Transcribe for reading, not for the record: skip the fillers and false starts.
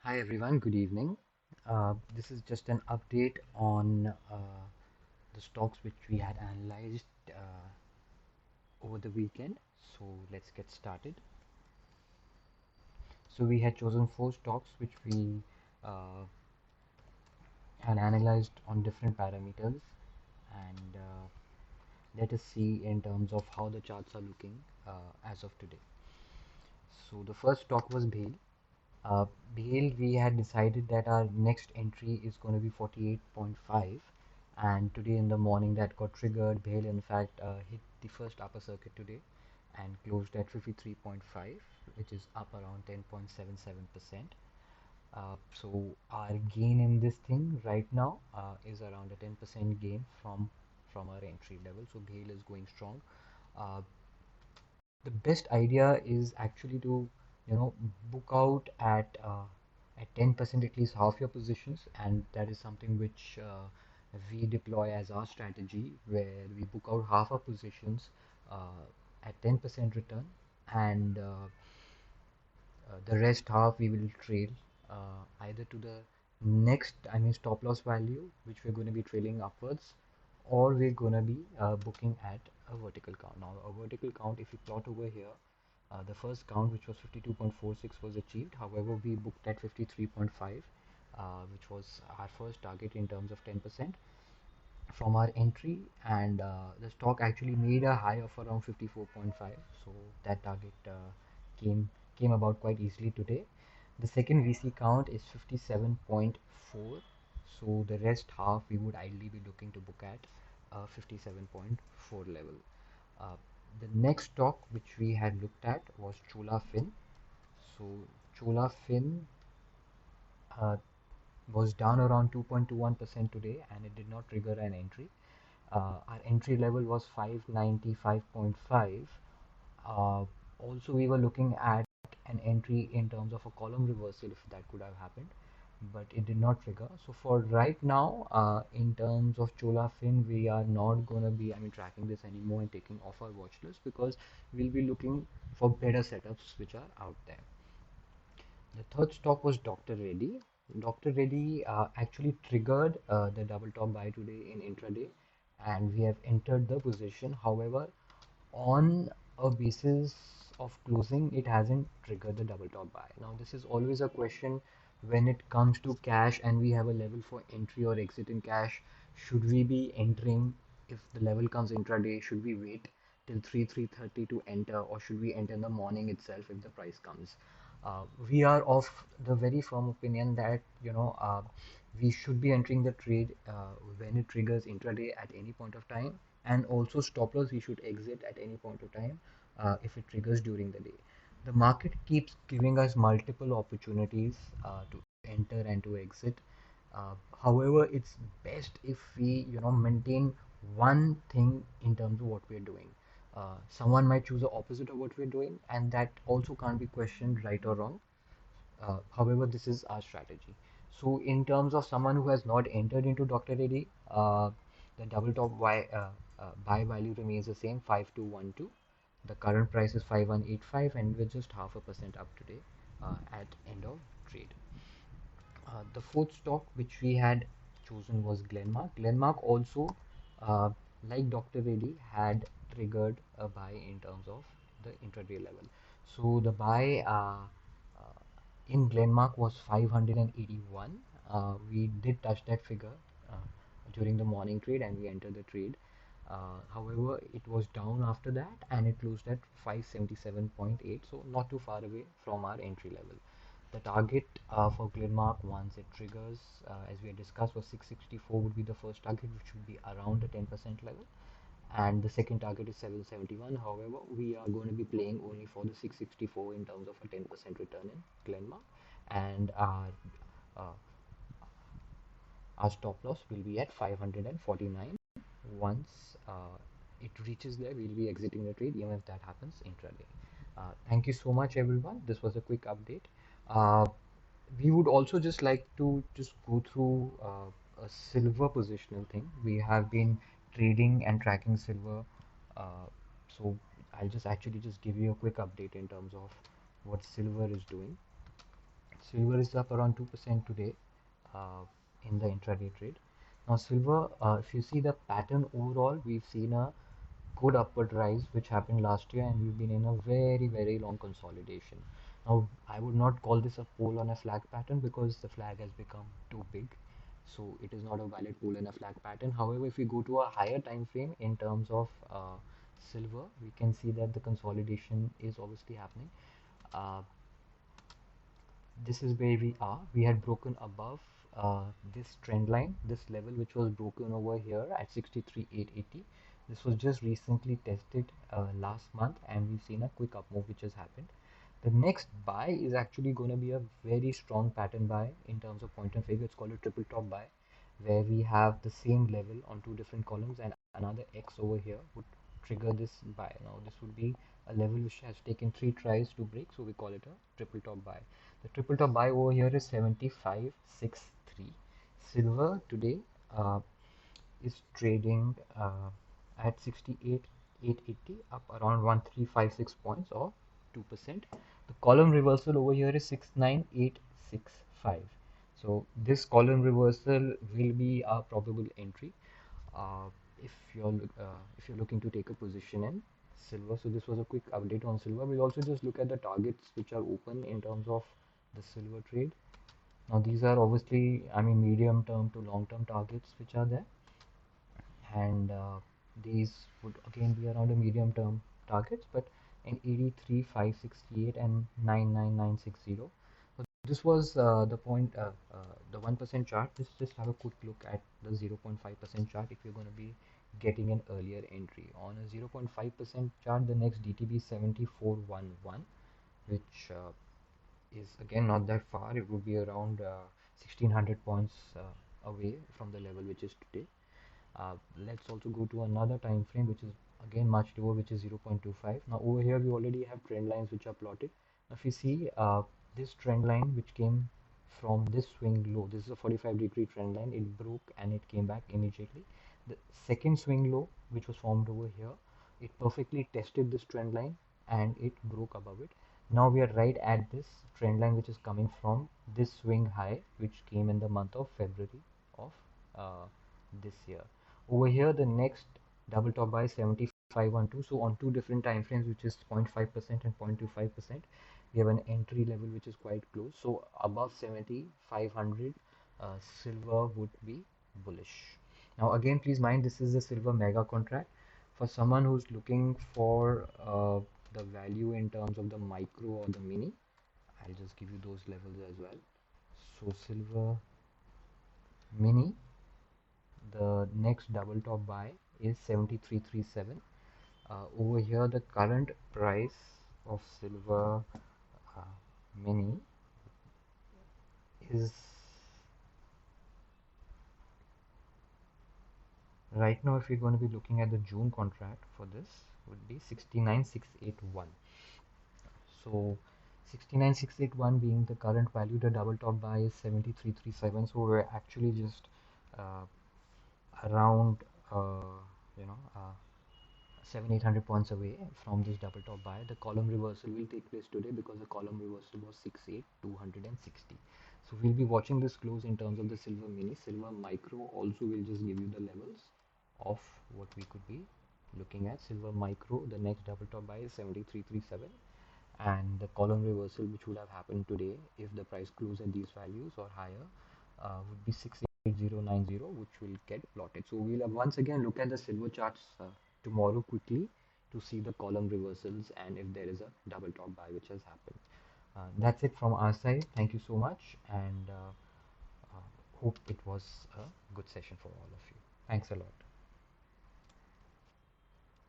Hi everyone, good evening. This is just an update on the stocks which we had analyzed over the weekend. So let's get started. So we had chosen four stocks which we uh, had analyzed on different parameters, and let us see in terms of how the charts are looking as of today. So the first stock was BHAIL. Uh, BHAIL, we had decided that our next entry is going to be 48.5, and today in the morning that got triggered. BHAIL in fact hit the first upper circuit today and closed at 53.5, which is up around 10.77%. So our gain in this thing right now is around a 10% gain from our entry level. So BHAIL is going strong. Uh, the best idea is actually to book out at 10%, at least half your positions, and that is something which we deploy as our strategy, where we book out half our positions at 10% return, and the rest half we will trail either to the next, I mean, stop loss value, which we're going to be trailing upwards, or we're going to be booking at a vertical count. Now, a vertical count, if you plot over here, the first count, which was 52.46, was achieved. However, we booked at 53.5, which was our first target in terms of 10% from our entry, and the stock actually made a high of around 54.5. So that target came about quite easily today. The second VC count is 57.4. So the rest half we would ideally be looking to book at 57.4 level. Uh, the next stock which we had looked at was Chola Fin. So Chola Fin uh, was down around 2.21% today, and it did not trigger an entry. Our entry level was 595.5. Also, we were looking at an entry in terms of a column reversal if that could have happened, but it did not trigger. So for right now, in terms of Chola Fin, we are not gonna be, I mean, tracking this anymore and taking off our watch list, because we'll be looking for better setups which are out there. The third stock was Dr. Reddy. Dr. Reddy actually triggered the double top buy today in intraday, and we have entered the position. However, on a basis of closing, it hasn't triggered the double top buy. Now, this is always a question when it comes to cash and we have a level for entry or exit in cash. Should we be entering if the level comes intraday? Should we wait till 3:30 to enter, or should we enter in the morning itself if the price comes? We are of the very firm opinion that we should be entering the trade when it triggers intraday at any point of time, and also stop loss we should exit at any point of time if it triggers during the day. The market keeps giving us multiple opportunities to enter and to exit. However, it's best if we maintain one thing in terms of what we're doing. Someone might choose the opposite of what we're doing, and that also can't be questioned right or wrong. However, this is our strategy. So, in terms of someone who has not entered into Dr. Reddy, the double top buy value remains the same, 5212. The current price is 5185, and we're just half a percent up today at end of trade. The fourth stock which we had chosen was Glenmark. Glenmark also, uh, like Dr. Reddy, had triggered a buy in terms of the intraday level. So the buy in Glenmark was 581. We did touch that figure during the morning trade, and we entered the trade. However, it was down after that, and it closed at 577.8, so not too far away from our entry level. The target for Glenmark, once it triggers, as we had discussed, was 664 would be the first target, which would be around the 10% level, and the second target is 771. However, we are going to be playing only for the 664 in terms of a 10% return in Glenmark, and uh, our stop loss will be at 549. Once it reaches there, we'll be exiting the trade, even if that happens intraday. Thank you so much, everyone. This was a quick update. Uh, we would also just like to just go through a silver positional thing. We have been trading and tracking silver, uh, so I'll just actually just give you a quick update in terms of what silver is doing. silver is up around 2% today uh, in the intraday trade. Now silver, if you see the pattern overall, we've seen a good upward rise which happened last year, and we've been in a very long consolidation. Now I would not call this a pole on a flag pattern because the flag has become too big, so it is not a valid pole and a flag pattern. However, if we go to a higher time frame in terms of silver, we can see that the consolidation is obviously happening. uh, this is where we are. We had broken above this trend line, this level which was broken over here at 63,880. This was just recently tested last month, and we've seen a quick up move which has happened. The next buy is actually going to be a very strong pattern buy in terms of point and figure. It's called a triple top buy, where we have the same level on two different columns, and another X over here would trigger this buy. Now this would be a level which has taken 3 tries to break, so we call it a triple top buy. The triple top buy over here is 75.63. Silver today uh, is trading at 68,880, up around 1356 points or 2%. The column reversal over here is 69,865. So this column reversal will be our probable entry uh, if you're looking to take a position in silver. So this was a quick update on silver. We'll also just look at the targets which are open in terms of the silver trade. Now these are obviously, I mean, medium term to long term targets which are there, and these would again be around a medium term targets, but in 83,568 and 99960. So this was the 1% chart. Let's just have a quick look at the 0.5% chart if you're going to be getting an earlier entry. On a 0.5% chart, the next DTB is 7411, which is again not that far. It would be around 1600 points away from the level which is today. Let's also go to another time frame which is again much lower, which is 0.25. Now over here we already have trend lines which are plotted. Now if you see this trend line which came from this swing low, this is a 45-degree trend line. It broke and it came back immediately. The second swing low which was formed over here, it perfectly tested this trend line and it broke above it. Now we are right at this trend line which is coming from this swing high which came in the month of February of uh, this year. Over here, the next double top buy is 7512. So on two different time frames, which is 0.5% and 0.25%, we have an entry level which is quite close. So above 7500, silver would be bullish. Now again, please mind, this is a silver mega contract. For someone who's looking for the value in terms of the micro or the mini, I'll just give you those levels as well. So silver mini, the next double top buy is 7337. Over here the current price of silver uh, mini is right now, if we're going to be looking at the June contract for this, would be 69,681. So 69,681 being the current value, the double top buy is 7337. So we're actually just uh, around you know 700-800 points away from this double top buy. The column reversal will take place today because the column reversal was 68,260. So we'll be watching this close in terms of the silver mini. Silver micro also will just give you the levels of what we could be looking at. Silver micro, the next double top buy is 7337, and the column reversal which would have happened today if the price closed at these values or higher would be 68090, which will get plotted. So we'll once again look at the silver charts tomorrow quickly to see the column reversals and if there is a double top buy which has happened. That's it from our side. Thank you so much, and hope it was a good session for all of you. Thanks a lot.